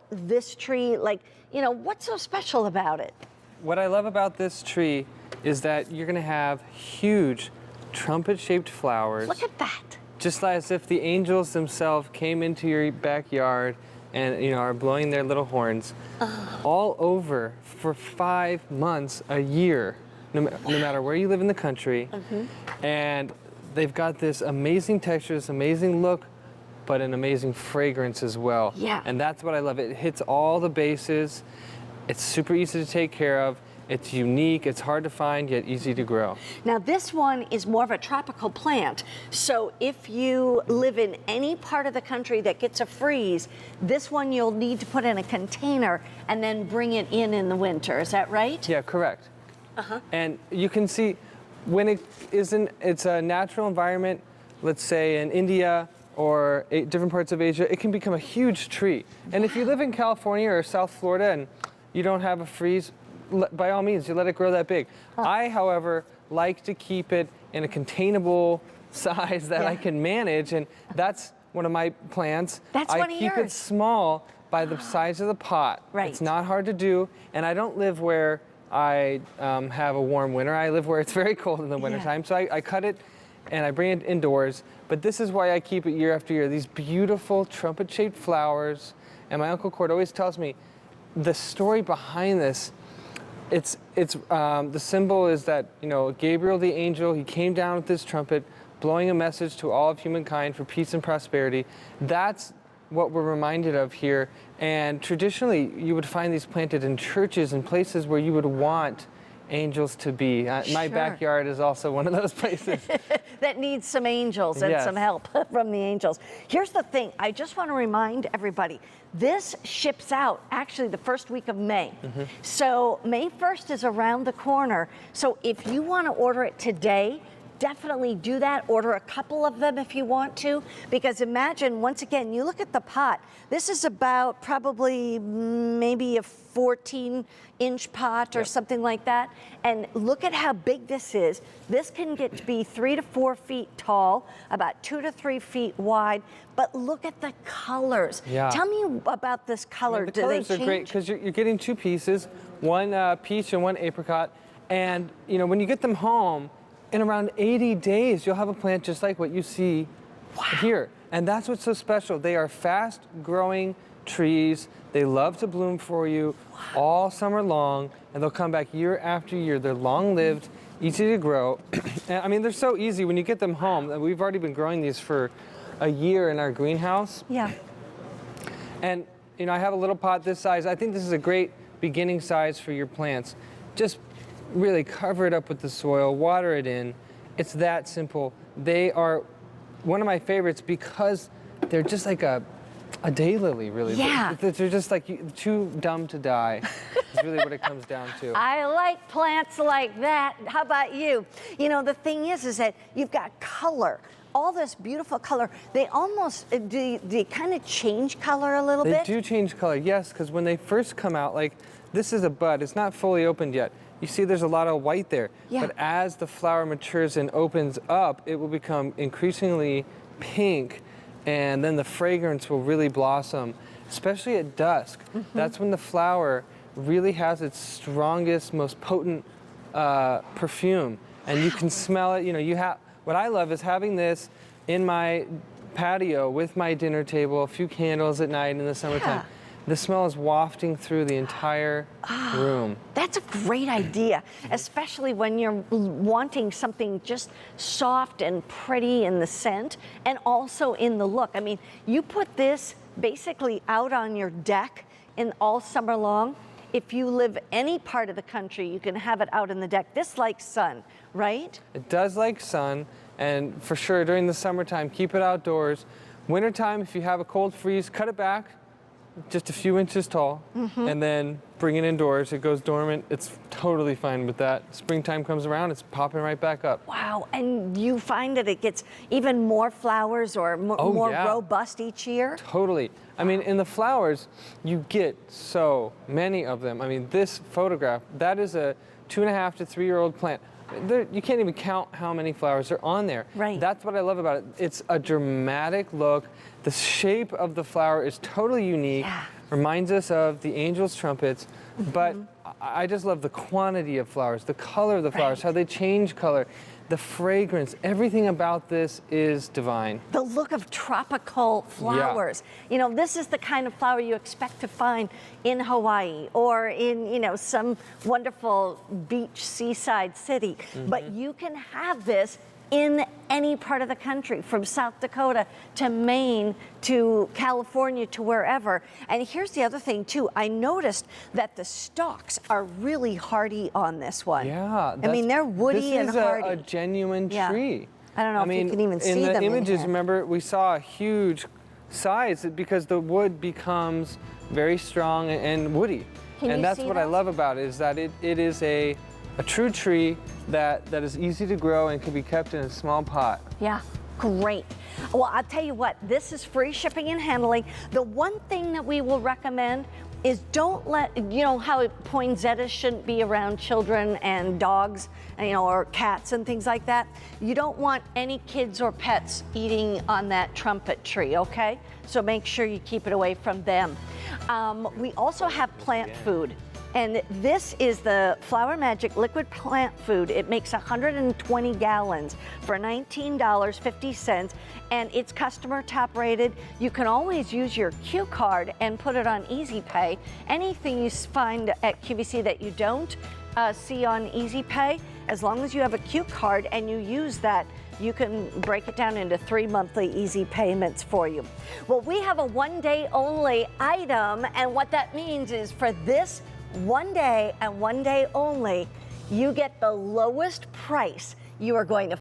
this tree? Like, you know, what's so special about it? What I love about this tree is that you're gonna have huge trumpet-shaped flowers. Look at that. Just as if the angels themselves came into your backyard and, you know, are blowing their little horns all over for 5 months a year, no matter where you live in the country. And they've got this amazing texture, this amazing look, but an amazing fragrance as well. Yeah. And that's what I love. It hits all the bases. It's super easy to take care of. It's unique, it's hard to find, yet easy to grow. Now this one is more of a tropical plant, so if you live in any part of the country that gets a freeze, this one you'll need to put in a container and then bring it in the winter, is that right? Yeah, correct. And you can see when it's a natural environment, let's say in India or different parts of Asia, it can become a huge tree. And if you live in California or South Florida and you don't have a freeze, by all means, you let it grow that big. I, however, like to keep it in a containable size that I can manage, and that's one of my plans. That's one of yours. I keep it small by the size of the pot. Right. It's not hard to do, and I don't live where I have a warm winter. I live where it's very cold in the wintertime, so I cut it and I bring it indoors. But this is why I keep it year after year. These beautiful trumpet-shaped flowers, and my Uncle Cord always tells me the story behind this. The symbol is that, you know, Gabriel the angel, he came down with this trumpet, blowing a message to all of humankind for peace and prosperity. That's what we're reminded of here. And traditionally, you would find these planted in churches and places where you would want angels to be. My backyard is also one of those places. That needs some angels and some help from the angels. Here's the thing, I just want to remind everybody, this ships out actually the first week of May. So May 1st is around the corner. So if you want to order it today, definitely do that. Order a couple of them if you want to, because imagine, once again, you look at the pot. This is about probably maybe a 14-inch pot or something like that. And look at how big this is. This can get to be 3 to 4 feet tall, about 2 to 3 feet wide. But look at the colors. Tell me about this color. The colors are great because you're getting 2 pieces, one peach and one apricot. And you know, when you get them home, in around 80 days, you'll have a plant just like what you see here. And that's what's so special. They are fast-growing trees. They love to bloom for you all summer long, and they'll come back year after year. They're long-lived, easy to grow. I mean, they're so easy when you get them home. We've already been growing these for a year in our greenhouse. And you know, I have a little pot this size. I think this is a great beginning size for your plants. Just really cover it up with the soil, water it in. It's that simple. They are one of my favorites because they're just like a daylily, really. They're just like too dumb to die. Is really what it comes down to. I like plants like that. How about you? You know, the thing is that you've got color. All this beautiful color. They almost, do they kind of change color a little bit? They do change color, yes, because when they first come out, like this is a bud. It's not fully opened yet. You see there's a lot of white there. But as the flower matures and opens up, it will become increasingly pink, and then the fragrance will really blossom, especially at dusk. That's when the flower really has its strongest, most potent perfume. And you can smell it. You know, what I love is having this in my patio with my dinner table, a few candles at night in the summertime. The smell is wafting through the entire room. That's a great idea, especially when you're wanting something just soft and pretty in the scent and also in the look. I mean, you put this basically out on your deck all summer long. If you live any part of the country, you can have it out in the deck. This likes sun, right? It does like sun, and for sure during the summertime, keep it outdoors. Wintertime, if you have a cold freeze, cut it back. Just a few inches tall, and then bring it indoors. It goes dormant. It's totally fine with that. Springtime comes around, it's popping right back up. Wow, and you find that it gets even more flowers or more robust each year? Totally. I mean, in the flowers, you get so many of them. I mean, this photograph, that is a 2.5 to 3-year-old plant. You can't even count how many flowers are on there. Right. That's what I love about it. It's a dramatic look. The shape of the flower is totally unique. reminds us of the angels' trumpets, but I just love the quantity of flowers, the color of the flowers, how they change color, the fragrance, everything about this is divine. The look of tropical flowers. You know, this is the kind of flower you expect to find in Hawaii or in, you know, some wonderful beach seaside city. But you can have this in any part of the country, from South Dakota to Maine to California to wherever. And here's the other thing too. I noticed that the stalks are really hardy on this one. Yeah. I mean, they're woody and hardy. This is a genuine tree. I don't know if you can even see them in the images, here. remember, we saw a huge size because the wood becomes very strong and woody. Can you that's see what I those? love about it, is that it is a true tree that is easy to grow and can be kept in a small pot. Yeah, great. Well, I'll tell you what, this is free shipping and handling. The one thing that we will recommend is don't let, you know how poinsettias shouldn't be around children and dogs, you know, or cats and things like that. You don't want any kids or pets eating on that trumpet tree, okay? So make sure you keep it away from them. We also have plant food. And this is the Flower Magic liquid plant food. It makes 120 gallons for $19.50, and it's customer top rated. You can always use your Q card and put it on Easy Pay. Anything you find at QVC that you don't see on Easy Pay, as long as you have a Q card and you use that, you can break it down into 3 monthly easy payments for you. Well, we have a 1 day only item, and what that means is for this 1 day and 1 day only, you get the lowest price you are going to